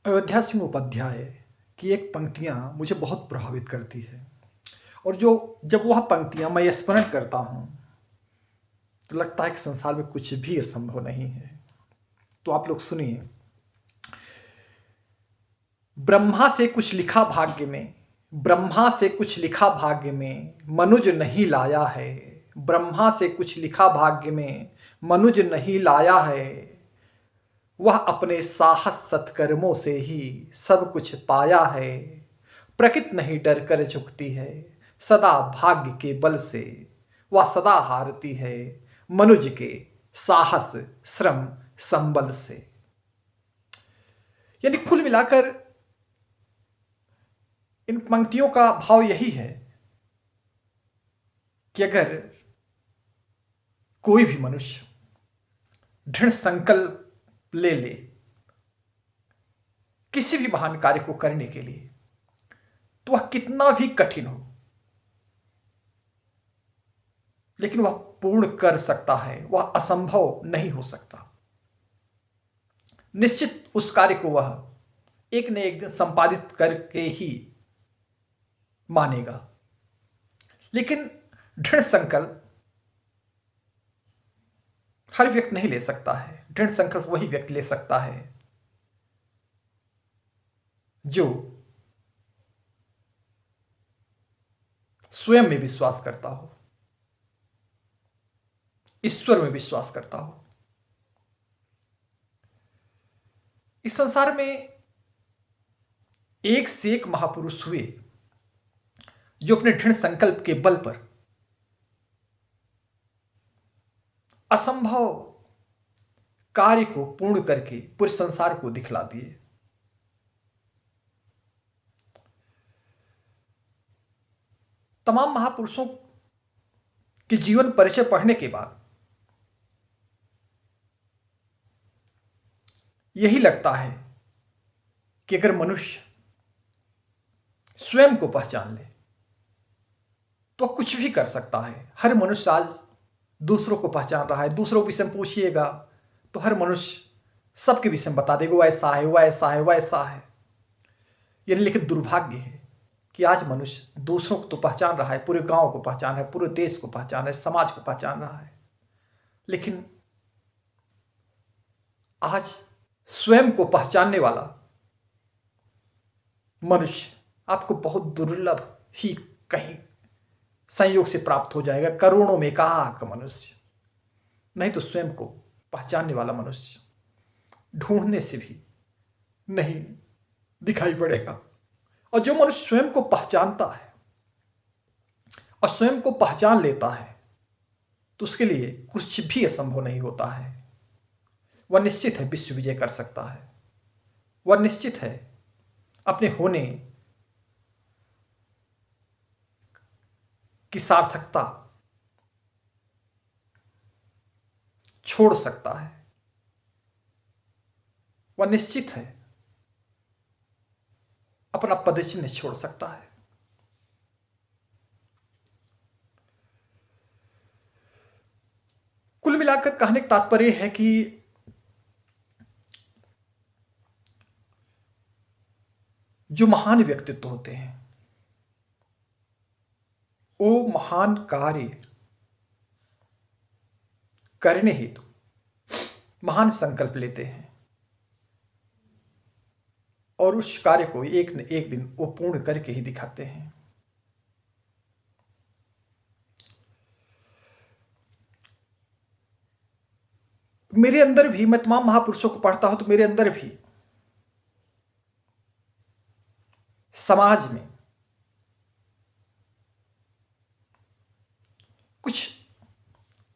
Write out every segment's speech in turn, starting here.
अयोध्या सिंह उपाध्याय की एक पंक्तियाँ मुझे बहुत प्रभावित करती है और जो जब वह पंक्तियाँ मैं स्मरण करता हूँ तो लगता है कि संसार में कुछ भी असंभव नहीं है। तो आप लोग सुनिए। ब्रह्मा से कुछ लिखा भाग्य में, ब्रह्मा से कुछ लिखा भाग्य में, मनुज नहीं लाया है। ब्रह्मा से कुछ लिखा भाग्य में, मनुज नहीं लाया है। वह अपने साहस सत्कर्मों से ही सब कुछ पाया है। प्रकृति नहीं डर कर झुकती है, सदा भाग्य के बल से वह सदा हारती है, मनुज के साहस श्रम संबल से। यानी कुल मिलाकर इन पंक्तियों का भाव यही है कि अगर कोई भी मनुष्य दृढ़ संकल्प ले ले किसी भी महान कार्य को करने के लिए, तो वह कितना भी कठिन हो लेकिन वह पूर्ण कर सकता है। वह असंभव नहीं हो सकता। निश्चित उस कार्य को वह एक न एक दिन संपादित करके ही मानेगा। लेकिन दृढ़ संकल्प हर व्यक्ति नहीं ले सकता है। दृढ़ संकल्प वही व्यक्ति ले सकता है जो स्वयं में विश्वास करता हो, ईश्वर में विश्वास करता हो। इस संसार में एक से एक महापुरुष हुए जो अपने दृढ़ संकल्प के बल पर असंभव कार्य को पूर्ण करके पूरे संसार को दिखला दिए। तमाम महापुरुषों के जीवन परिचय पढ़ने के बाद यही लगता है कि अगर मनुष्य स्वयं को पहचान ले तो कुछ भी कर सकता है। हर मनुष्य आज दूसरों को पहचान रहा है। दूसरों के विषय में पूछिएगा तो हर मनुष्य सबके विषय में बता देगा, वो ऐसा है, वह ऐसा है, वह ऐसा है। यह लेकिन दुर्भाग्य है कि आज मनुष्य दूसरों को तो पहचान रहा है, पूरे गांव को पहचान रहा है, पूरे देश को पहचान रहा है, समाज को पहचान रहा है, लेकिन आज स्वयं को पहचानने वाला मनुष्य आपको बहुत दुर्लभ ही कहीं संयोग से प्राप्त हो जाएगा। करोड़ों में एकाक मनुष्य, नहीं तो स्वयं को पहचानने वाला मनुष्य ढूंढने से भी नहीं दिखाई पड़ेगा। और जो मनुष्य स्वयं को पहचानता है और स्वयं को पहचान लेता है तो उसके लिए कुछ भी असंभव नहीं होता है। वह निश्चित है विश्व विजय कर सकता है। वह निश्चित है अपने होने की सार्थकता छोड़ सकता है। वह निश्चित है अपना पदचिन्ह छोड़ सकता है। कुल मिलाकर कहने का तात्पर्य है कि जो महान व्यक्तित्व होते हैं वो महान कार्य करने हेतु महान संकल्प लेते हैं और उस कार्य को एक न एक दिन वो पूर्ण करके ही दिखाते हैं। मेरे अंदर भी, मैं तमाम महापुरुषों को पढ़ता हूं तो मेरे अंदर भी समाज में कुछ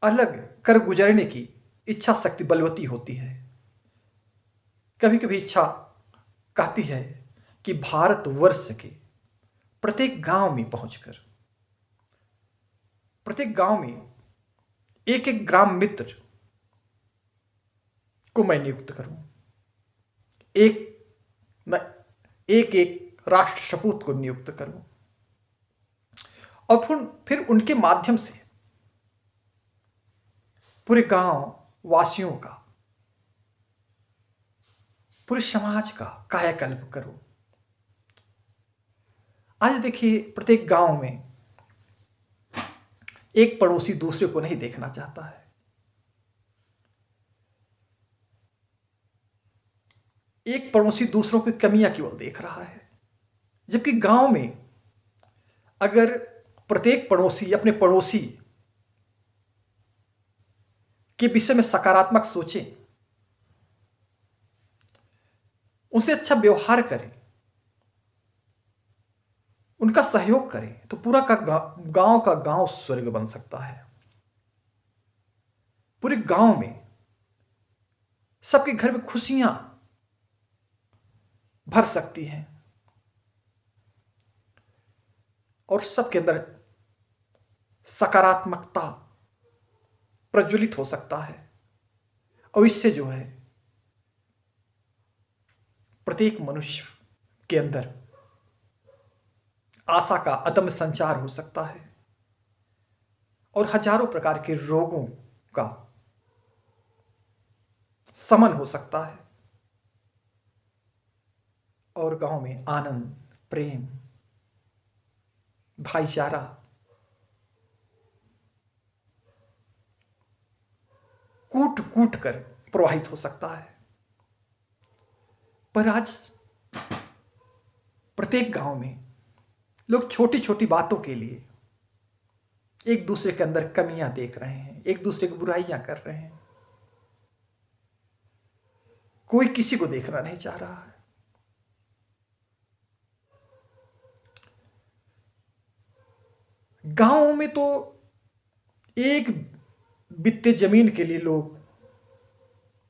अलग कर गुजरने की इच्छा शक्ति बलवती होती है। कभी कभी इच्छा कहती है कि भारतवर्ष के प्रत्येक गांव में पहुंचकर प्रत्येक गांव में एक एक ग्राम मित्र को मैं नियुक्त करूं, एक एक राष्ट्र सपूत को नियुक्त करूं और फिर उनके माध्यम से पूरे गांव वासियों का पूरे समाज का कायाकल्प करो। आज देखिए, प्रत्येक गांव में एक पड़ोसी दूसरे को नहीं देखना चाहता है। एक पड़ोसी दूसरों की कमियां केवल देख रहा है, जबकि गांव में अगर प्रत्येक पड़ोसी अपने पड़ोसी के विषय में सकारात्मक सोचे, उनसे अच्छा व्यवहार करें, उनका सहयोग करें, तो पूरा गांव का गांव स्वर्ग बन सकता है। पूरे गांव में सबके घर में खुशियां भर सकती हैं और सबके अंदर सकारात्मकता प्रज्वलित हो सकता है। और इससे जो है प्रत्येक मनुष्य के अंदर आशा का अदम्य संचार हो सकता है और हजारों प्रकार के रोगों का शमन हो सकता है और गांव में आनंद, प्रेम, भाईचारा कूट कूट कर प्रवाहित हो सकता है। पर आज प्रत्येक गांव में लोग छोटी छोटी बातों के लिए एक दूसरे के अंदर कमियां देख रहे हैं, एक दूसरे की बुराइयां कर रहे हैं। कोई किसी को देखना नहीं चाह रहा है। गांवों में तो एक बित्ते जमीन के लिए लोग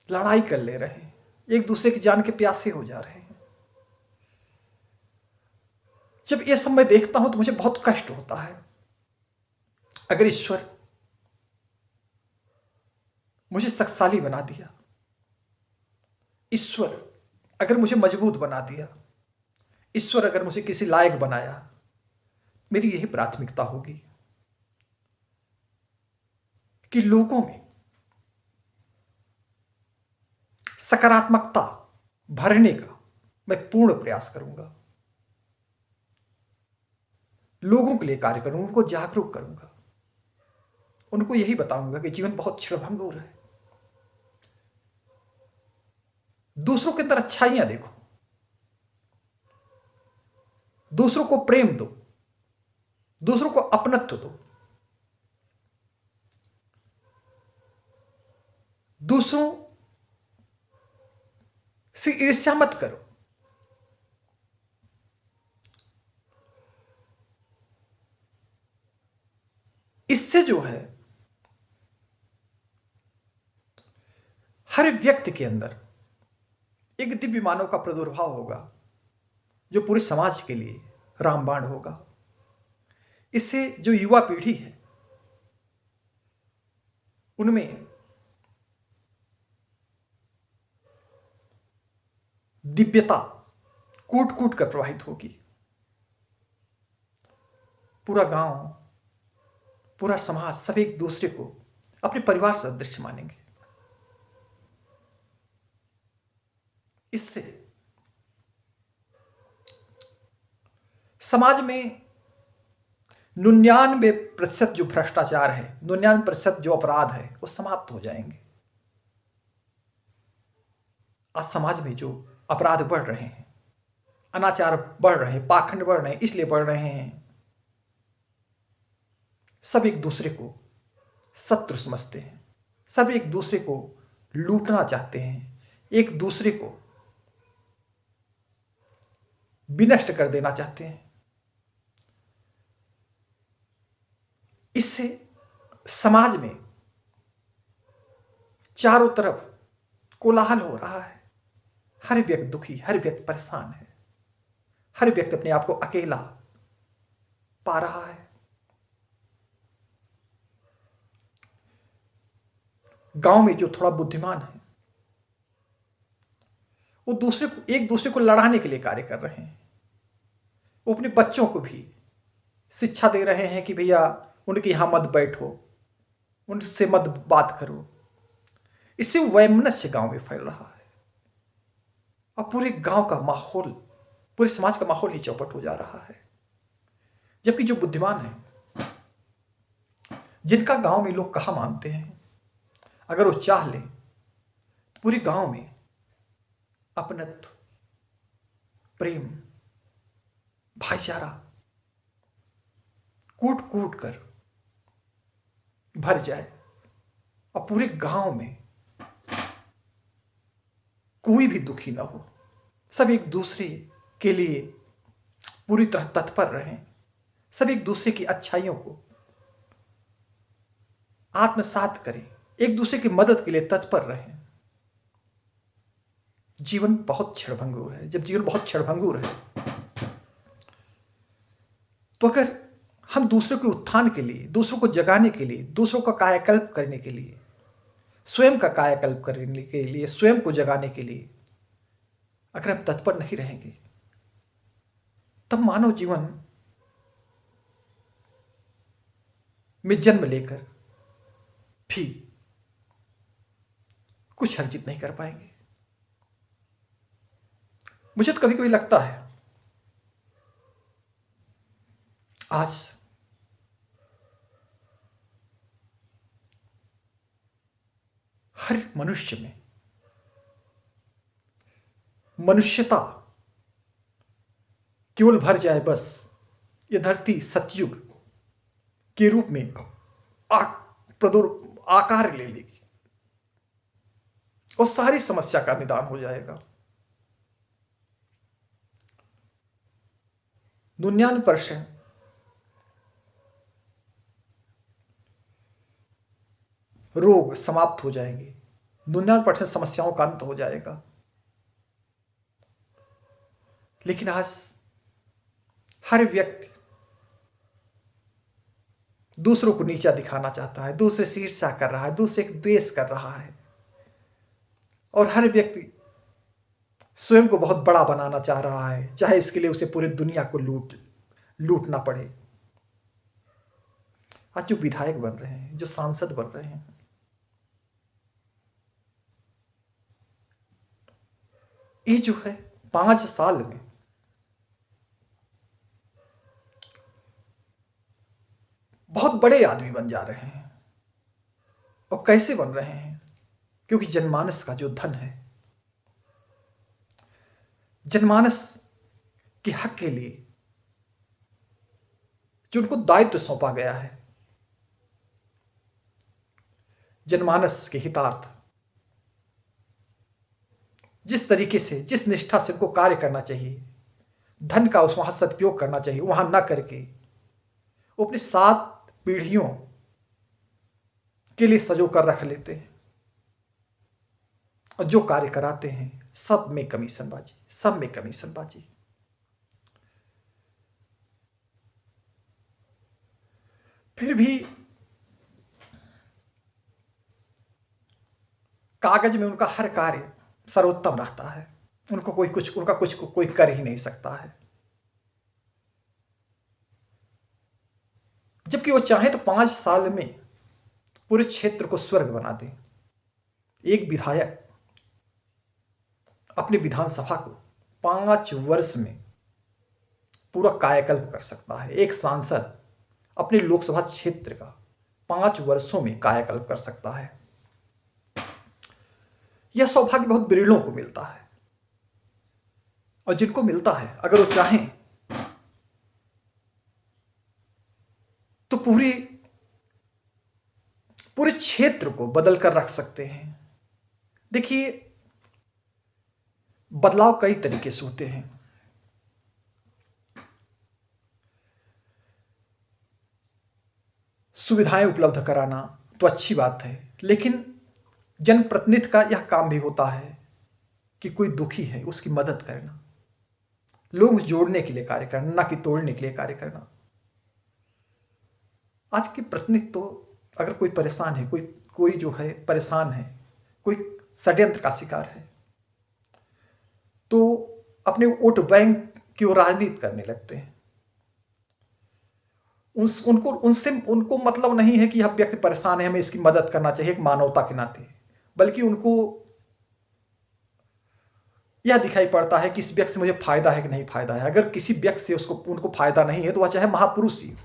लड़ाई कर ले रहे हैं, एक दूसरे की जान के प्यासे हो जा रहे हैं। जब ये सब मैं देखता हूं तो मुझे बहुत कष्ट होता है। अगर ईश्वर मुझे शक्तिशाली बना दिया, ईश्वर अगर मुझे मजबूत बना दिया, ईश्वर अगर मुझे किसी लायक बनाया, मेरी यही प्राथमिकता होगी कि लोगों में सकारात्मकता भरने का मैं पूर्ण प्रयास करूंगा, लोगों के लिए कार्य करूंगा, उनको जागरूक करूंगा, उनको यही बताऊंगा कि जीवन बहुत क्षणभंगुर है। दूसरों के अंदर अच्छाइयां देखो, दूसरों को प्रेम दो, दूसरों को अपनत्व दो, दूसरों से ईर्ष्या मत करो। इससे जो है हर व्यक्ति के अंदर एक दिव्य मानव का प्रादुर्भाव होगा, जो पूरे समाज के लिए रामबाण होगा। इससे जो युवा पीढ़ी है उनमें दिव्यता कूट कूट कर प्रवाहित होगी। पूरा गांव, पूरा समाज सब एक दूसरे को अपने परिवार सदृश मानेंगे। इससे समाज में 99% जो भ्रष्टाचार है, 99% जो अपराध है, वो समाप्त हो जाएंगे। आज समाज में जो अपराध बढ़ रहे हैं, अनाचार बढ़ रहे हैं, पाखंड बढ़ रहे हैं, इसलिए बढ़ रहे हैं सब एक दूसरे को शत्रु समझते हैं, सब एक दूसरे को लूटना चाहते हैं, एक दूसरे को विनष्ट कर देना चाहते हैं। इससे समाज में चारों तरफ कोलाहल हो रहा है। हर व्यक्ति दुखी, हर व्यक्ति परेशान है, हर व्यक्ति अपने आप को अकेला पा रहा है। गांव में जो थोड़ा बुद्धिमान है वो एक दूसरे को लड़ाने के लिए कार्य कर रहे हैं। वो अपने बच्चों को भी शिक्षा दे रहे हैं कि भैया उनके यहां मत बैठो, उनसे मत बात करो। इससे वैमनस्य गांव में फैल रहा है अब पूरे गांव का माहौल, पूरे समाज का माहौल ही चौपट हो जा रहा है। जबकि जो बुद्धिमान है, जिनका गांव में लोग कहा मानते हैं, अगर वो चाह ले तो पूरे गांव में अपनत्व, प्रेम, भाईचारा कूट कूट कर भर जाए और पूरे गांव में कोई भी दुखी ना हो, सब एक दूसरे के लिए पूरी तरह तत्पर रहें, सब एक दूसरे की अच्छाइयों को आत्मसात करें, एक दूसरे की मदद के लिए तत्पर रहें। जीवन बहुत क्षणभंगुर है। जब जीवन बहुत क्षणभंगुर है तो अगर हम दूसरों के उत्थान के लिए, दूसरों को जगाने के लिए, दूसरों का कायाकल्प करने के लिए, स्वयं का कायाकल्प करने के लिए, स्वयं को जगाने के लिए अगर हम तत्पर नहीं रहेंगे, तब मानव जीवन में जन्म लेकर भी कुछ अर्जित नहीं कर पाएंगे। मुझे तो कभी कभी लगता है आज हर मनुष्य में मनुष्यता केवल भर जाए, बस ये धरती सतयुग के रूप में आकार ले लेगी और सारी समस्या का निदान हो जाएगा। 99% रोग समाप्त हो जाएंगे, 99% समस्याओं का अंत हो जाएगा। लेकिन आज हर व्यक्ति दूसरों को नीचा दिखाना चाहता है, दूसरे से ईर्ष्या कर रहा है, दूसरे को द्वेष कर रहा है, और हर व्यक्ति स्वयं को बहुत बड़ा बनाना चाह रहा है, चाहे इसके लिए उसे पूरी दुनिया को लूटना पड़े। आज जो विधायक बन रहे हैं, जो सांसद बन रहे हैं, ये जो है 5 साल में बहुत बड़े आदमी बन जा रहे हैं। और कैसे बन रहे हैं? क्योंकि जनमानस का जो धन है, जनमानस के हक के लिए जो उनको दायित्व सौंपा गया है, जनमानस के हितार्थ जिस तरीके से, जिस निष्ठा से उनको कार्य करना चाहिए, धन का उस वहां सदुपयोग करना चाहिए, वहां न करके वो अपनी 7 पीढ़ियों के लिए सजो कर रख लेते हैं। और जो कार्य कराते हैं सब में कमीशनबाजी, सब में कमीशनबाजी। फिर भी कागज में उनका हर कार्य सर्वोत्तम रहता है, उनका कुछ कोई कर ही नहीं सकता है। जबकि वो चाहे तो 5 साल में पूरे क्षेत्र को स्वर्ग बना दे। एक विधायक अपनी विधानसभा को 5 वर्ष में पूरा कायाकल्प कर सकता है। एक सांसद अपने लोकसभा क्षेत्र का 5 वर्षों में कायाकल्प कर सकता है। यह सौभाग्य बहुत विरलों को मिलता है, और जिनको मिलता है, अगर वो चाहें तो पूरे क्षेत्र को बदल कर रख सकते हैं। देखिए, बदलाव कई तरीके से होते हैं। सुविधाएं उपलब्ध कराना तो अच्छी बात है, लेकिन जनप्रतिनिधि का यह काम भी होता है कि कोई दुखी है उसकी मदद करना, लोग जोड़ने के लिए कार्य करना, ना कि तोड़ने के लिए कार्य करना। आज के प्रतिनिधि तो अगर कोई परेशान है, कोई जो है परेशान है, कोई षड्यंत्र का शिकार है, तो अपने वोट बैंक की ओर राजनीति करने लगते हैं। उनको मतलब नहीं है कि यह व्यक्ति परेशान है, हमें इसकी मदद करना चाहिए एक मानवता के नाते, बल्कि उनको यह दिखाई पड़ता है कि इस व्यक्ति से मुझे फायदा है कि नहीं फायदा है। अगर किसी व्यक्ति से उनको फायदा नहीं है तो वह चाहे महापुरुष ही हो,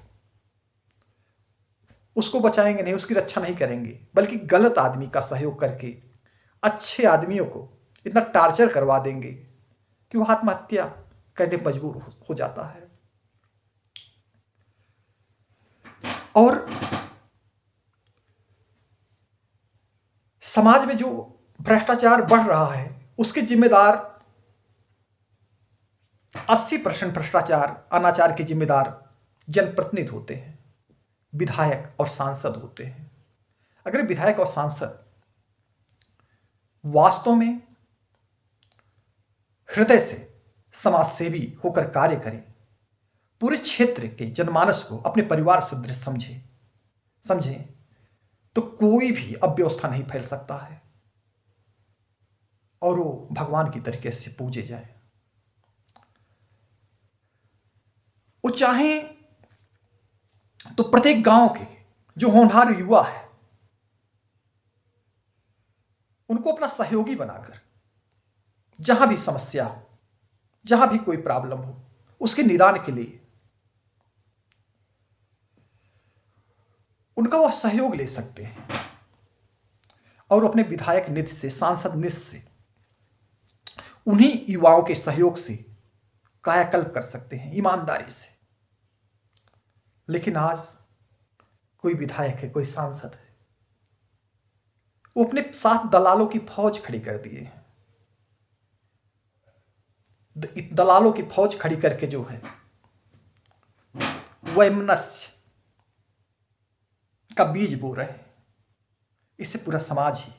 उसको बचाएंगे नहीं, उसकी रक्षा नहीं करेंगे, बल्कि गलत आदमी का सहयोग करके अच्छे आदमियों को इतना टार्चर करवा देंगे कि वह आत्महत्या करने पर मजबूर हो जाता है। और समाज में जो भ्रष्टाचार बढ़ रहा है उसके जिम्मेदार 80% भ्रष्टाचार अनाचार के जिम्मेदार जनप्रतिनिधि होते हैं, विधायक और सांसद होते हैं। अगर विधायक और सांसद वास्तव में हृदय से समाज सेवी होकर कार्य करें, पूरे क्षेत्र के जनमानस को अपने परिवार सदृश समझें तो कोई भी अव्यवस्था नहीं फैल सकता है और वो भगवान की तरीके से पूजे जाए। वो चाहे तो प्रत्येक गांव के जो होनहार युवा है उनको अपना सहयोगी बनाकर जहां भी समस्या हो, जहां भी कोई प्रॉब्लम हो, उसके निदान के लिए उनका वह सहयोग ले सकते हैं और अपने विधायक निधि से, सांसद निधि से, उन्हीं युवाओं के सहयोग से कायाकल्प कर सकते हैं ईमानदारी से। लेकिन आज कोई विधायक है, कोई सांसद है, वो अपने साथ दलालों की फौज खड़ी कर दिए हैं। दलालों की फौज खड़ी करके जो है वैमनस्य का बीज बो रहे हैं। इससे पूरा समाज ही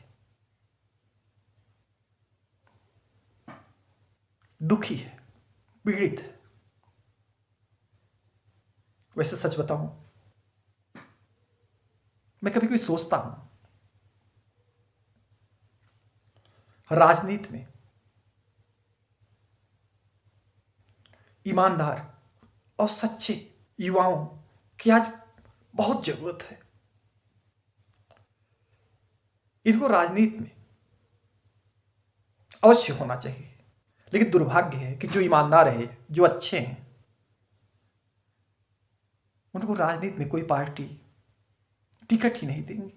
दुखी है, पीड़ित है। वैसे सच बताऊं, मैं कभी कभी सोचता हूं राजनीति में ईमानदार और सच्चे युवाओं की आज बहुत जरूरत है। इनको राजनीति में अवश्य होना चाहिए, लेकिन दुर्भाग्य है कि जो ईमानदार है, जो अच्छे हैं, उनको राजनीति में कोई पार्टी टिकट ही नहीं देंगी।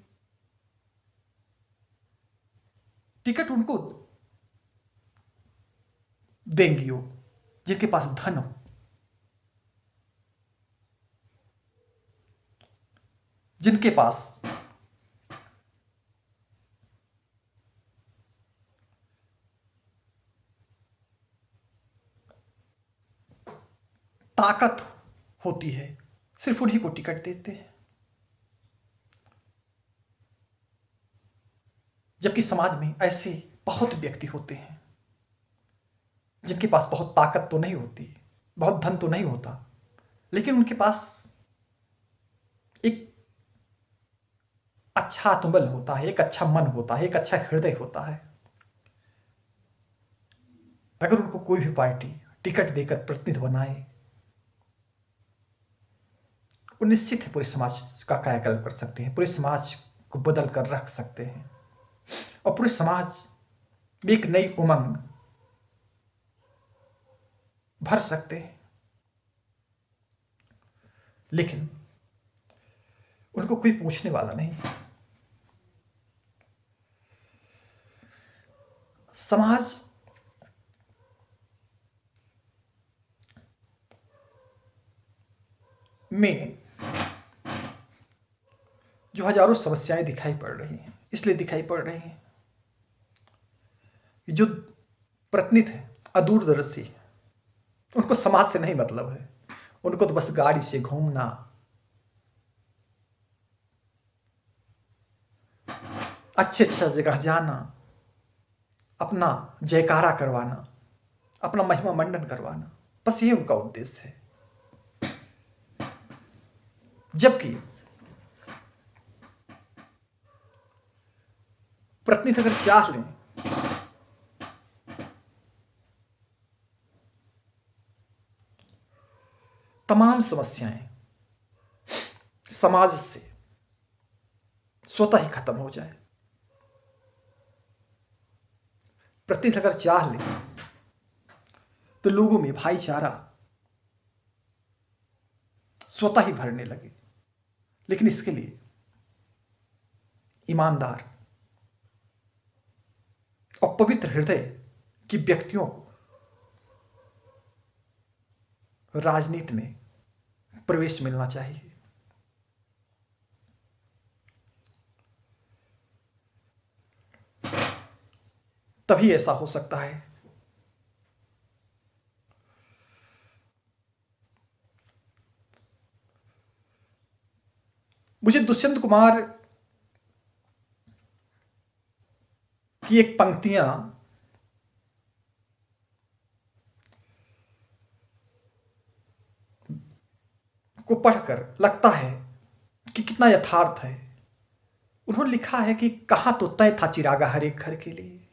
टिकट उनको देंगी वो जिनके पास धन हो, जिनके पास ताकत होती है, सिर्फ उन्हीं को टिकट देते हैं। जबकि समाज में ऐसे बहुत व्यक्ति होते हैं जिनके पास बहुत ताकत तो नहीं होती, बहुत धन तो नहीं होता, लेकिन उनके पास एक अच्छा आत्मबल होता है, एक अच्छा मन होता है, एक अच्छा हृदय होता है। अगर उनको कोई भी पार्टी टिकट देकर प्रतिनिधि बनाए, वो निश्चित है पूरे समाज का कायाकल्प कर सकते हैं, पूरे समाज को बदल कर रख सकते हैं और पूरे समाज में एक नई उमंग भर सकते हैं। लेकिन उनको कोई पूछने वाला नहीं है। समाज में जो हजारों समस्याएं दिखाई पड़ रही हैं, इसलिए दिखाई पड़ रही हैं कि जो प्रतिनिधि है अदूरदर्शी है, उनको समाज से नहीं मतलब है। उनको तो बस गाड़ी से घूमना, अच्छे अच्छे जगह जाना, अपना जयकारा करवाना, अपना महिमा मंडन करवाना, बस ये उनका उद्देश्य है। जबकि प्रतिनिधि अगर चाह लें तमाम समस्याएं समाज से स्वतः ही खत्म हो जाए, प्रतिनिधि अगर चाह लें तो लोगों में भाईचारा स्वतः ही भरने लगे। लेकिन इसके लिए ईमानदार और पवित्र हृदय की व्यक्तियों को राजनीति में प्रवेश मिलना चाहिए। तभी ऐसा हो सकता है। मुझे दुष्यंत कुमार की एक पंक्तियां को पढ़कर लगता है कि कितना यथार्थ है। उन्होंने लिखा है कि कहाँ तो तय था चिरागा हर एक घर के लिए,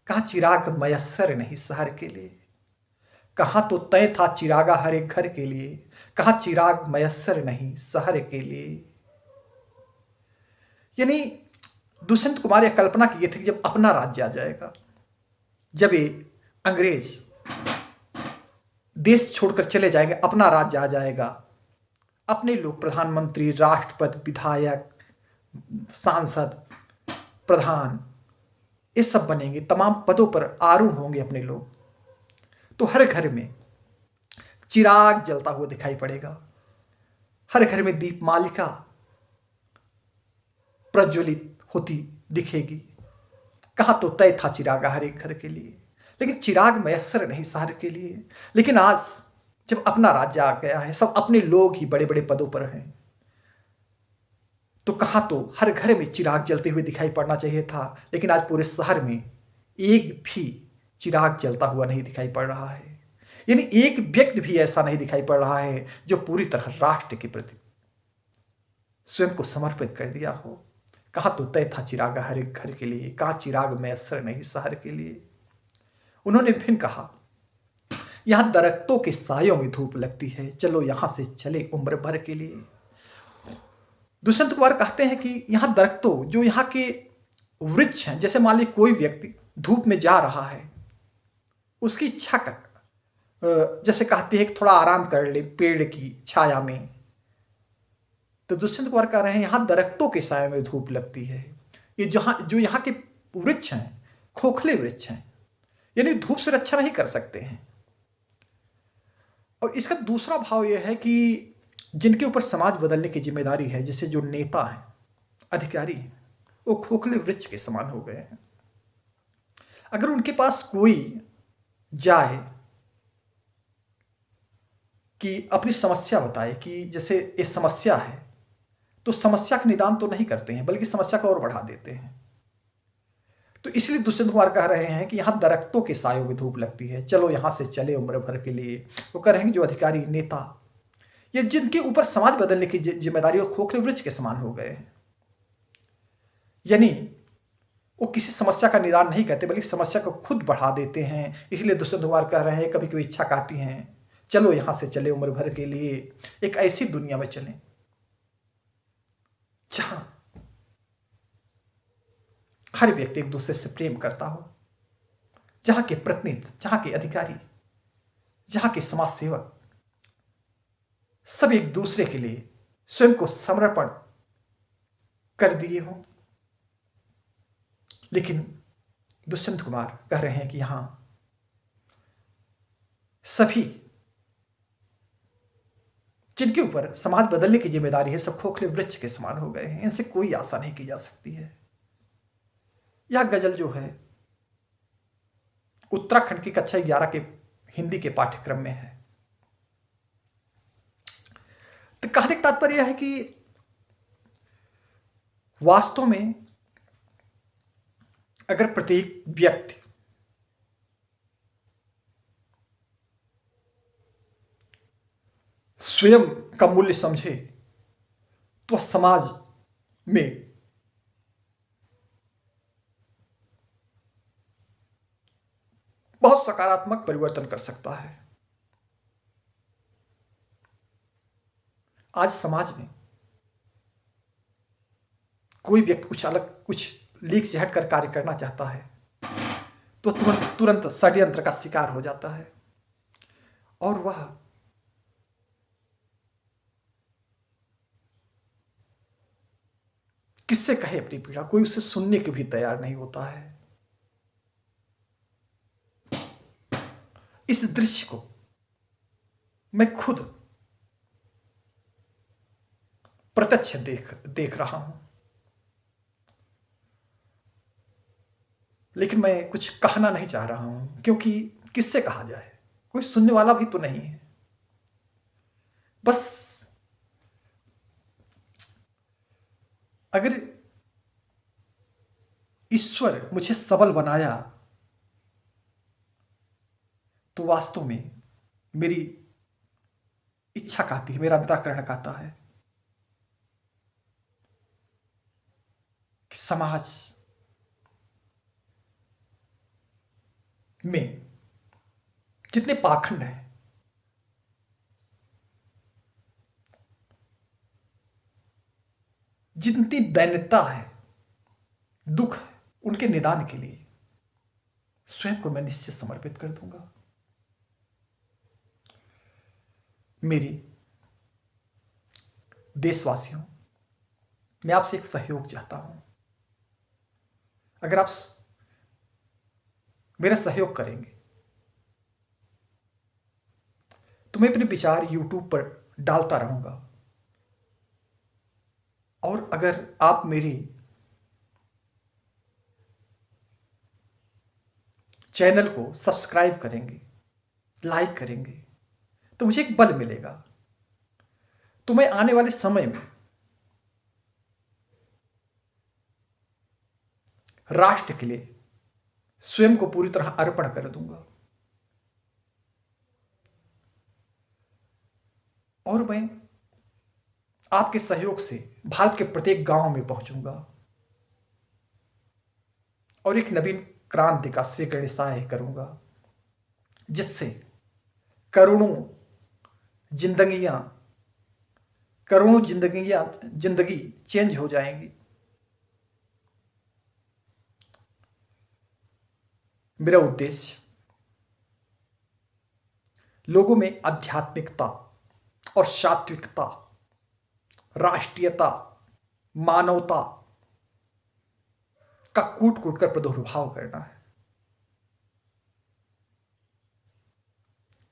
कहाँ चिराग मयस्सर नहीं शहर के लिए। कहाँ तो तय था चिरागा हर एक घर के लिए, कहाँ चिराग मयस्सर नहीं शहर के लिए। यानी दुष्यंत कुमार यह कल्पना किए थे कि जब अपना राज्य आ जाएगा, जब ये अंग्रेज देश छोड़कर चले जाएंगे, अपना राज्य आ जाएगा, अपने लोग प्रधानमंत्री, राष्ट्रपति, विधायक, सांसद, प्रधान, ये सब बनेंगे, तमाम पदों पर आरूढ़ होंगे अपने लोग, तो हर घर में चिराग जलता हुआ दिखाई पड़ेगा, हर घर में दीपमालिका प्रज्वलित होती दिखेगी। कहाँ तो तय था चिरागा हर एक घर के लिए, लेकिन चिराग मयस्सर नहीं शहर के लिए। लेकिन आज जब अपना राज्य आ गया है, सब अपने लोग ही बड़े बड़े पदों पर हैं, तो कहाँ तो हर घर में चिराग जलते हुए दिखाई पड़ना चाहिए था, लेकिन आज पूरे शहर में एक भी चिराग जलता हुआ नहीं दिखाई पड़ रहा है। यानी एक व्यक्ति भी ऐसा नहीं दिखाई पड़ रहा है जो पूरी तरह राष्ट्र के प्रति स्वयं को समर्पित कर दिया हो। कहाँ तो तय था चिराग हर एक घर के लिए, कहाँ चिराग मयस्सर नहीं शहर के लिए। उन्होंने फिर कहा, यहाँ दरख्तों के सायों में धूप लगती है, चलो यहाँ से चले उम्र भर के लिए। दुष्यंत कुमार कहते हैं कि यहाँ दरख्तों, जो यहाँ के वृक्ष हैं, जैसे मान ली कोई व्यक्ति धूप में जा रहा है, उसकी इच्छा कर, जैसे कहते हैं कि थोड़ा आराम कर ले पेड़ की छाया में, तो दुष्यंत कुमार कह रहे हैं यहाँ दरख्तों के साय में धूप लगती है। ये जो यहाँ के वृक्ष हैं, खोखले वृक्ष हैं, यानी धूप से रक्षा नहीं कर सकते हैं। और इसका दूसरा भाव यह है कि जिनके ऊपर समाज बदलने की जिम्मेदारी है, जैसे जो नेता हैं, अधिकारी हैं, वो खोखले वृक्ष के समान हो गए हैं। अगर उनके पास कोई जाए कि अपनी समस्या बताए कि जैसे ये समस्या है, तो समस्या का निदान तो नहीं करते हैं, बल्कि समस्या को और बढ़ा देते हैं। तो इसलिए दुष्यंत कुमार कह रहे हैं कि यहाँ दरख्तों के सायों में धूप लगती है, चलो यहाँ से चले उम्र भर के लिए। वो कह रहे हैं कि जो अधिकारी, नेता, ये जिनके ऊपर समाज बदलने की जिम्मेदारी वो खोखले वृक्ष के समान हो गए हैं। यानी वो किसी समस्या का निदान नहीं करते, बल्कि समस्या को खुद बढ़ा देते हैं। इसलिए दुष्यंत कुमार कह रहे हैं, कभी कभी इच्छा कहती हैं, चलो यहाँ से चले उम्र भर के लिए, एक ऐसी दुनिया में चलें जहां हर व्यक्ति एक दूसरे से प्रेम करता हो, जहां के प्रतिनिधि, जहां के अधिकारी, जहां के समाज सेवक सब एक दूसरे के लिए स्वयं को समर्पण कर दिए हों। लेकिन दुष्यंत कुमार कह रहे हैं कि यहां सभी जिनके ऊपर समाज बदलने की जिम्मेदारी है, सब खोखले वृक्ष के समान हो गए हैं, इनसे कोई आशा नहीं की जा सकती है। यह गजल जो है उत्तराखंड की कक्षा 11 के हिंदी के पाठ्यक्रम में है। तो कहने का तात्पर्य यह है कि वास्तव में अगर प्रत्येक व्यक्ति स्वयं का मूल्य समझे, तो समाज में बहुत सकारात्मक परिवर्तन कर सकता है। आज समाज में कोई व्यक्ति कुछ अलग, कुछ लीक से हटकर कार्य करना चाहता है, तो तुरंत षड्यंत्र का शिकार हो जाता है। और वह किससे कहे अपनी पीड़ा, कोई उसे सुनने के भी तैयार नहीं होता है। इस दृश्य को मैं खुद प्रत्यक्ष देख देख रहा हूं, लेकिन मैं कुछ कहना नहीं चाह रहा हूं, क्योंकि किससे कहा जाए, कोई सुनने वाला भी तो नहीं है। बस अगर ईश्वर मुझे सबल बनाया तो वास्तव में मेरी इच्छा कहती है, मेरा अंतःकरण कहता है कि समाज में जितने पाखंड हैं, जितनी दैन्यता है, दुख है, उनके निदान के लिए स्वयं को मैं निश्चित समर्पित कर दूंगा। मेरी देशवासियों, मैं आपसे एक सहयोग चाहता हूं। अगर आप मेरा सहयोग करेंगे तो मैं अपने विचार यूट्यूब पर डालता रहूंगा, और अगर आप मेरी चैनल को सब्सक्राइब करेंगे, लाइक करेंगे, तो मुझे एक बल मिलेगा। तो मैं आने वाले समय में राष्ट्र के लिए स्वयं को पूरी तरह अर्पण कर दूंगा, और मैं आपके सहयोग से भारत के प्रत्येक गांव में पहुंचूंगा और एक नवीन क्रांति का श्रीगणेशाय करूंगा, जिससे करोड़ों जिंदगियां जिंदगी चेंज हो जाएंगी। मेरा उद्देश्य लोगों में आध्यात्मिकता और सात्विकता, राष्ट्रीयता, मानवता का कूट कूट कर प्रादुर्भाव करना है,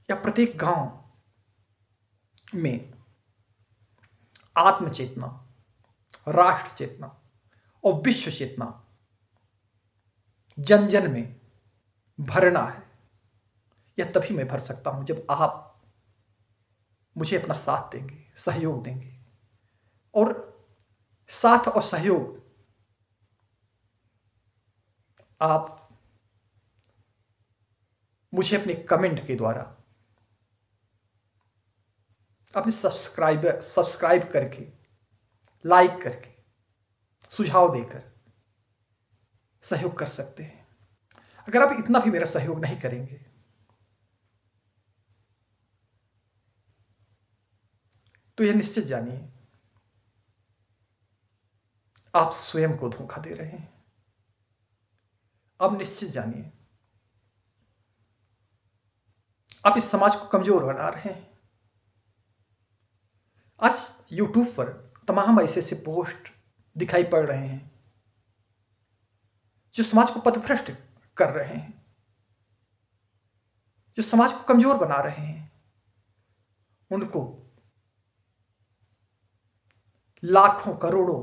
या प्रत्येक गांव में आत्मचेतना, राष्ट्र चेतना और विश्व चेतना जन जन में भरना है। यह तभी मैं भर सकता हूं जब आप मुझे अपना साथ देंगे, सहयोग देंगे। और साथ और सहयोग आप मुझे अपने कमेंट के द्वारा, अपने सब्सक्राइब करके, लाइक करके, सुझाव देकर सहयोग कर सकते हैं। अगर आप इतना भी मेरा सहयोग नहीं करेंगे तो यह निश्चित जानिए आप स्वयं को धोखा दे रहे हैं। अब निश्चित जानिए आप इस समाज को कमजोर बना रहे हैं। आज यूट्यूब पर तमाम ऐसे ऐसे पोस्ट दिखाई पड़ रहे हैं जो समाज को पथभ्रष्ट कर रहे हैं, जो समाज को कमजोर बना रहे हैं। उनको लाखों करोड़ों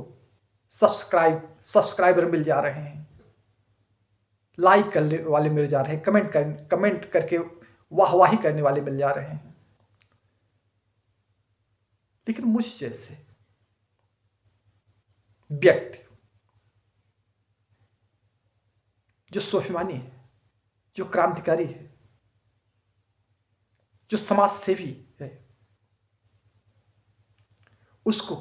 सब्सक्राइबर मिल जा रहे हैं, लाइक करने वाले मिल जा रहे हैं, कमेंट करके वाहवाही करने वाले मिल जा रहे हैं। लेकिन मुझ जैसे व्यक्ति जो स्वाभिमानी है, जो क्रांतिकारी है, जो समाज सेवी है, उसको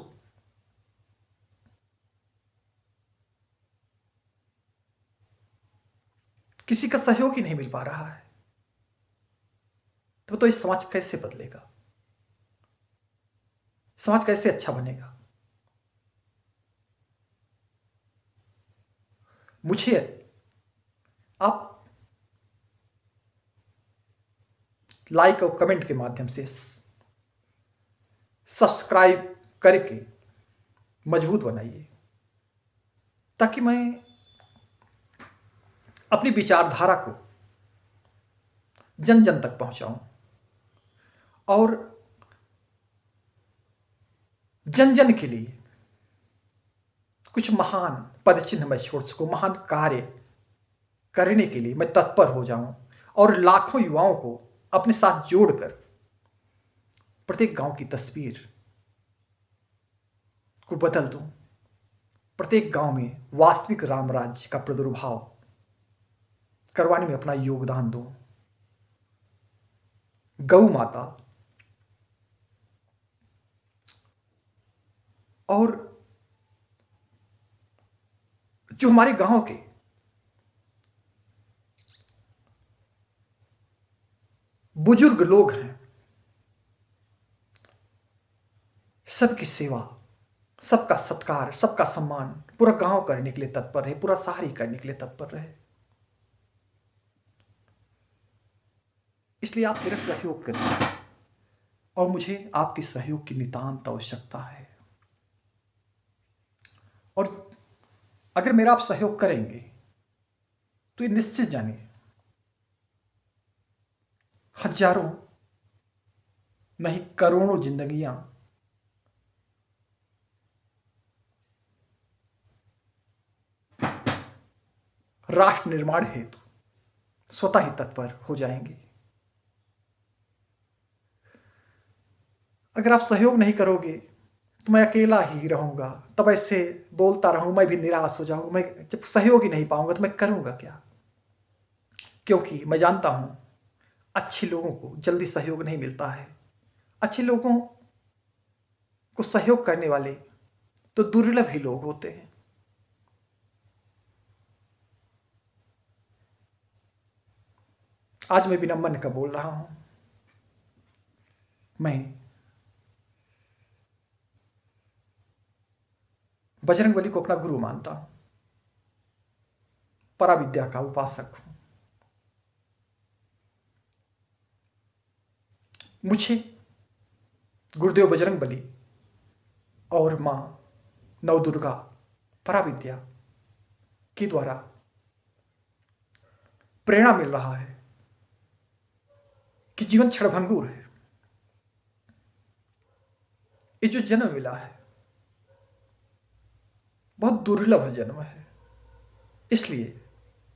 किसी का सहयोग ही नहीं मिल पा रहा है। तो इस समाज कैसे बदलेगा, समाज कैसे अच्छा बनेगा? मुझे आप लाइक और कमेंट के माध्यम से सब्सक्राइब करके मजबूत बनाइए, ताकि मैं अपनी विचारधारा को जन जन तक पहुंचाऊं और जन जन के लिए कुछ महान पद चिन्ह मैं छोड़ सकूं, महान कार्य करने के लिए मैं तत्पर हो जाऊं और लाखों युवाओं को अपने साथ जोड़कर प्रत्येक गांव की तस्वीर को बदल दूं, प्रत्येक गांव में वास्तविक राम राज्य का प्रादुर्भाव करवाने में अपना योगदान दूं। गौ माता और जो हमारे गांव के बुजुर्ग लोग हैं, सबकी सेवा, सबका सत्कार, सबका सम्मान पूरा गांव करने के लिए तत्पर रहे, पूरा शहर करने के लिए तत्पर रहे। इसलिए आप मेरा सहयोग करिए और मुझे आपके सहयोग की नितांत आवश्यकता है। और अगर मेरा आप सहयोग करेंगे तो ये निश्चित जानिए, हजारों नहीं करोड़ों जिंदगियां राष्ट्र निर्माण हेतु स्वतः ही तत्पर हो जाएंगे। अगर आप सहयोग नहीं करोगे तो मैं अकेला ही रहूंगा, तब ऐसे बोलता रहूं, मैं भी निराश हो जाऊंगा। मैं जब सहयोग ही नहीं पाऊंगा तो मैं करूंगा क्या? क्योंकि मैं जानता हूं अच्छे लोगों को जल्दी सहयोग नहीं मिलता है। अच्छे लोगों को सहयोग करने वाले तो दुर्लभ ही लोग होते हैं। आज मैं बिना मन का बोल रहा हूं। मैं बजरंगबली को अपना गुरु मानता हूं, पराविद्या का उपासक हूं। मुझे गुरुदेव बजरंगबली और मां नवदुर्गा पराविद्या के द्वारा प्रेरणा मिल रहा है कि जीवन क्षणभंगुर है। ये जो जन्म मिला है बहुत दुर्लभ जन्म है। इसलिए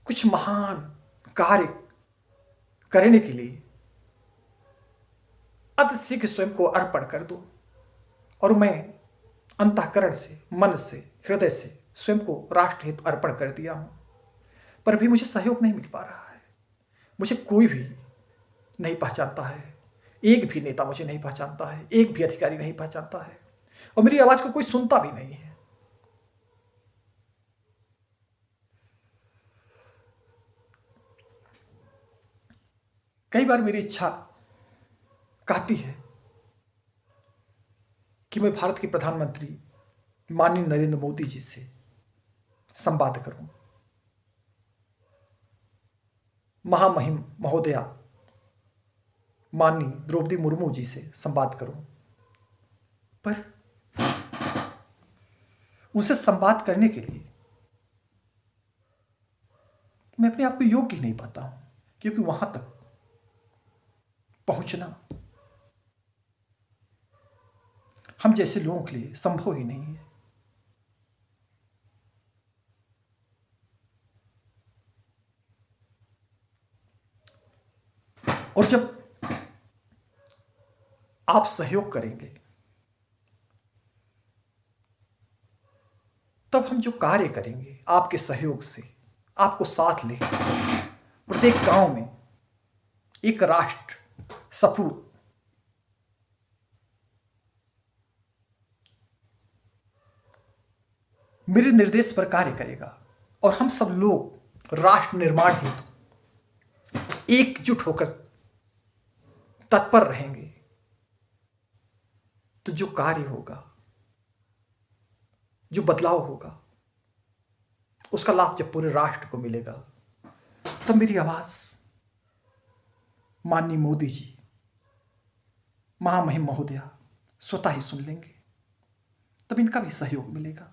कुछ महान कार्य करने के लिए अतिशीघ्र स्वयं को अर्पण कर दो। और मैं अंतःकरण से, मन से, हृदय से स्वयं को राष्ट्र हित अर्पण कर दिया हूं, पर भी मुझे सहयोग नहीं मिल पा रहा है। मुझे कोई भी नहीं पहचानता है, एक भी नेता मुझे नहीं पहचानता है, एक भी अधिकारी नहीं पहचानता है, और मेरी आवाज को कोई सुनता भी नहीं है। कई बार मेरी इच्छा कहती है कि मैं भारत के प्रधानमंत्री माननीय नरेंद्र मोदी जी से संवाद करूं, महामहिम महोदया माननीय द्रौपदी मुर्मू जी से संवाद करूं, पर उनसे संवाद करने के लिए मैं अपने आप को योग्य नहीं पाता हूं, क्योंकि वहां तक पहुंचना हम जैसे लोगों के लिए संभव ही नहीं है। और जब आप सहयोग करेंगे तब हम जो कार्य करेंगे आपके सहयोग से, आपको साथ लेकर प्रत्येक गांव में एक राष्ट्र सपूत मेरे निर्देश पर कार्य करेगा और हम सब लोग राष्ट्र निर्माण हेतु एकजुट होकर तत्पर रहेंगे, तो जो कार्य होगा, जो बदलाव होगा, उसका लाभ जब पूरे राष्ट्र को मिलेगा, तब मेरी आवाज माननीय मोदी जी, महामहिम महोदया स्वतः ही सुन लेंगे, तब इनका भी सहयोग मिलेगा।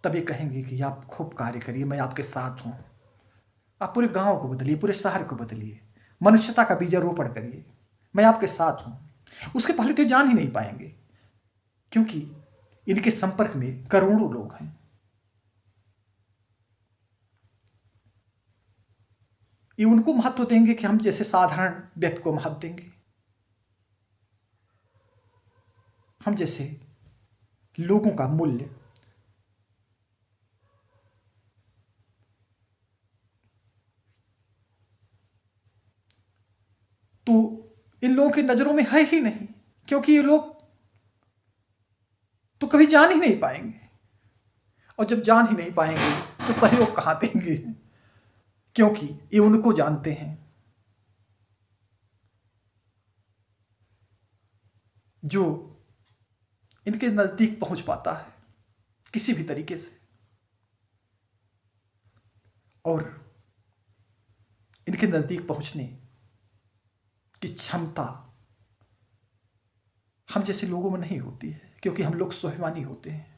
तब ये कहेंगे कि आप खूब कार्य करिए, मैं आपके साथ हूं। आप पूरे गांव को बदलिए, पूरे शहर को बदलिए, मनुष्यता का बीजारोपण करिए, मैं आपके साथ हूं। उसके पहले तो ये जान ही नहीं पाएंगे, क्योंकि इनके संपर्क में करोड़ों लोग हैं। ये उनको महत्व देंगे कि हम जैसे साधारण व्यक्ति को महत्व देंगे, हम जैसे लोगों का मूल्य तो इन लोगों की नजरों में है ही नहीं, क्योंकि ये लोग तो कभी जान ही नहीं पाएंगे, और जब जान ही नहीं पाएंगे तो सहयोग कहां देंगे, क्योंकि ये उनको जानते हैं जो इनके नजदीक पहुंच पाता है किसी भी तरीके से, और इनके नजदीक पहुंचने की क्षमता हम जैसे लोगों में नहीं होती है, क्योंकि हम लोग स्वाभिमानी होते हैं।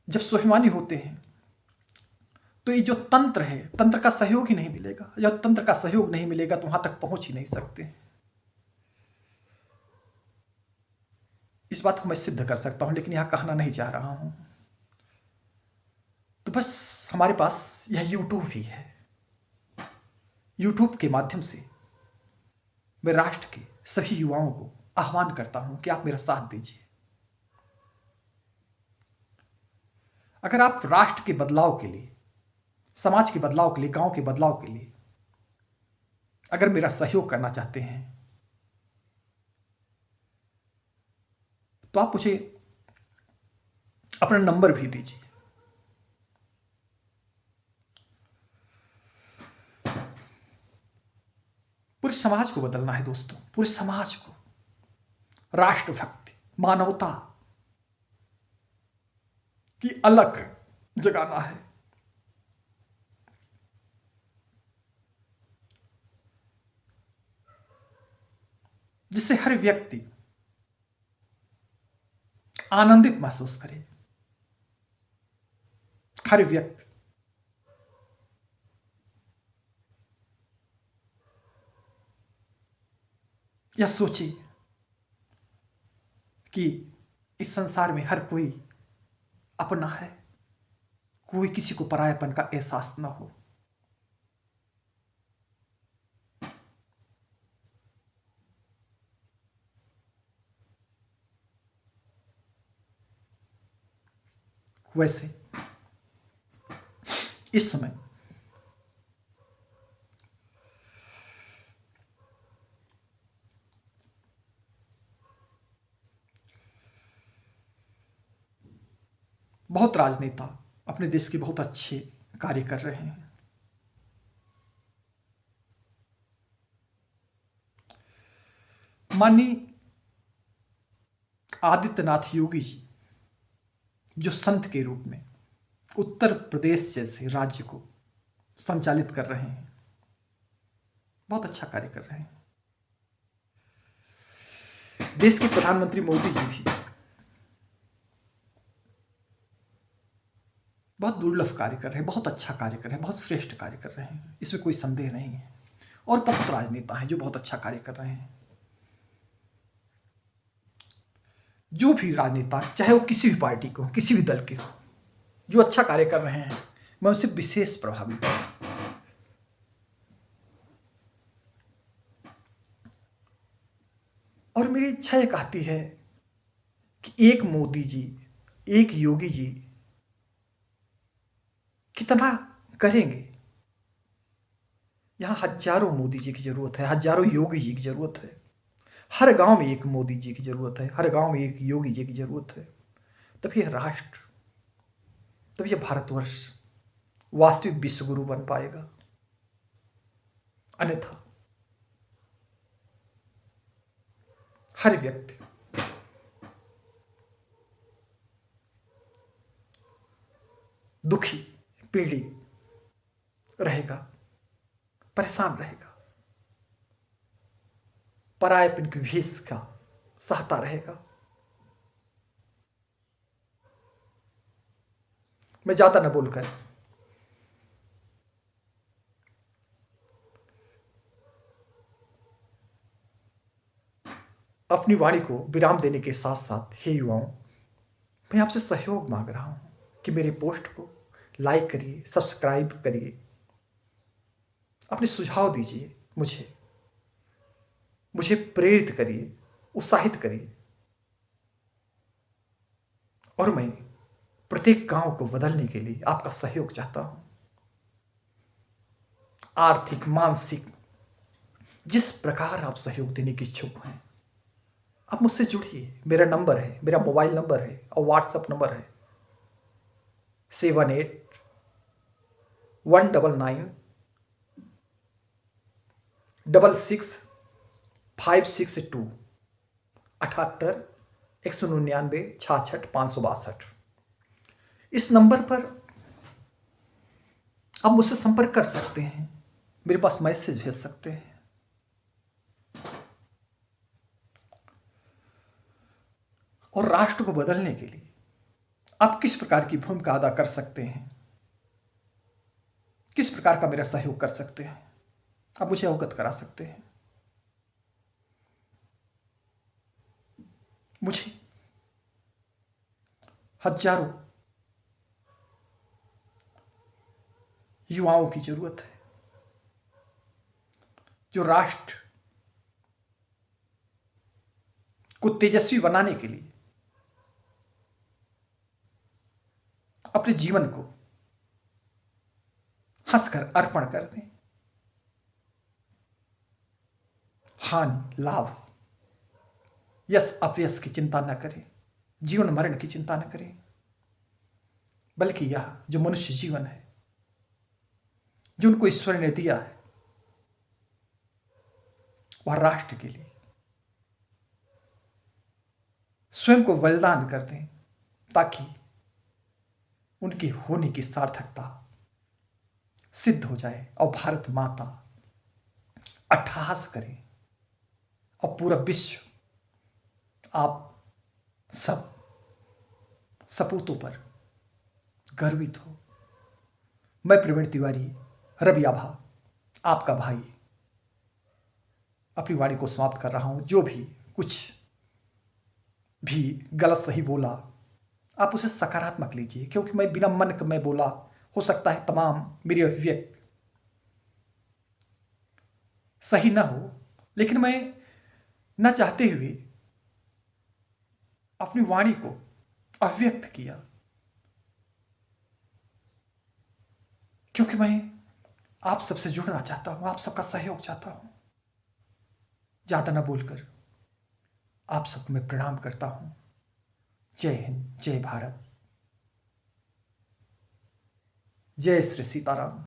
जब स्वाभिमानी होते हैं तो ये जो तंत्र है, तंत्र का सहयोग ही नहीं मिलेगा। जब तंत्र का सहयोग नहीं मिलेगा तो वहां तक पहुंच ही नहीं सकते। इस बात को मैं सिद्ध कर सकता हूं, लेकिन यहां कहना नहीं चाह रहा हूं। तो बस हमारे पास यह यूट्यूब ही है। यूट्यूब के माध्यम से मैं राष्ट्र के सभी युवाओं को आह्वान करता हूं कि आप मेरा साथ दीजिए। अगर आप राष्ट्र के बदलाव के लिए, समाज के बदलाव के लिए, गांव के बदलाव के लिए अगर मेरा सहयोग करना चाहते हैं तो आप मुझे अपना नंबर भी दीजिए। पूरे समाज को बदलना है दोस्तों, पूरे समाज को राष्ट्रभक्ति, मानवता की अलग जगाना है। जिससे हर व्यक्ति आनंदित महसूस करे, हर व्यक्ति यह सोचे कि इस संसार में हर कोई अपना है, कोई किसी को परायापन का एहसास न हो। वैसे इस समय बहुत राजनेता अपने देश के बहुत अच्छे कार्य कर रहे हैं। माननीय आदित्यनाथ योगी जी जो संत के रूप में उत्तर प्रदेश जैसे राज्य को संचालित कर रहे हैं, बहुत अच्छा कार्य कर रहे हैं। देश के प्रधानमंत्री मोदी जी भी बहुत दुर्लभ कार्य कर रहे हैं, बहुत अच्छा कार्य कर रहे हैं, बहुत श्रेष्ठ कार्य कर रहे हैं, इसमें कोई संदेह नहीं है। और बहुत राजनेता हैं जो बहुत अच्छा कार्य कर रहे हैं। जो भी राजनेता, चाहे वो किसी भी पार्टी को, किसी भी दल के हो, जो अच्छा कार्य कर रहे हैं, मैं उनसे विशेष प्रभावित हूं। और मेरी इच्छा ये कहती है कि एक मोदी जी, एक योगी जी कितना करेंगे। यहां हजारों मोदी जी की जरूरत है, हजारों योगी जी की जरूरत है। हर गांव में एक मोदी जी की जरूरत है, हर गांव में एक योगी जी की जरूरत है। तब यह राष्ट्र, तब यह भारतवर्ष वास्तविक विश्व गुरु बन पाएगा। अन्यथा हर व्यक्ति दुखी, पीड़ित रहेगा। परेशान रहेगा, परायपन की भेष का सहता रहेगा। मैं ज्यादा न बोलकर अपनी वाणी को विराम देने के साथ साथ, हे युवाओं, मैं आपसे सहयोग मांग रहा हूं कि मेरे पोस्ट को लाइक करिए, सब्सक्राइब करिए, अपने सुझाव दीजिए, मुझे प्रेरित करिए, उत्साहित करिए, और मैं प्रत्येक गांव को बदलने के लिए आपका सहयोग चाहता हूं। आर्थिक, मानसिक, जिस प्रकार आप सहयोग देने के इच्छुक हैं, आप मुझसे जुड़िए। मेरा नंबर है, मेरा मोबाइल नंबर है और व्हाट्सएप नंबर है 78 199 66 562 78 199 66 562। इस नंबर पर आप मुझसे संपर्क कर सकते हैं, मेरे पास मैसेज भेज सकते हैं। और राष्ट्र को बदलने के लिए आप किस प्रकार की भूमिका अदा कर सकते हैं, किस प्रकार का मेरा सहयोग कर सकते हैं, आप मुझे अवगत करा सकते हैं। मुझे हजारों युवाओं की जरूरत है जो राष्ट्र को तेजस्वी बनाने के लिए अपने जीवन को हंसकर अर्पण कर दें। हानि लाभ, यश अपयश की चिंता न करें, जीवन मरण की चिंता न करें, बल्कि यह जो मनुष्य जीवन है, जो उनको ईश्वर ने दिया है, वह राष्ट्र के लिए स्वयं को बलिदान कर दें, ताकि उनके होने की सार्थकता सिद्ध हो जाए और भारत माता अट्टहास करे और पूरा विश्व आप सब सपूतों पर गर्वित हो। मैं प्रवीण तिवारी, रवि आभा, आपका भाई, अपनी वाणी को समाप्त कर रहा हूं। जो भी कुछ भी गलत सही बोला, आप उसे सकारात्मक लीजिए, क्योंकि मैं बिना मन के मैं बोला, हो सकता है तमाम मेरी अभिव्यक्ति सही ना हो, लेकिन मैं न चाहते हुए अपनी वाणी को अभिव्यक्त किया, क्योंकि मैं आप सबसे जुड़ना चाहता हूं, आप सबका सहयोग चाहता हूं। ज्यादा न बोलकर आप सबको मैं प्रणाम करता हूं। जय हिंद, जय भारत, जय श्री सीताराम।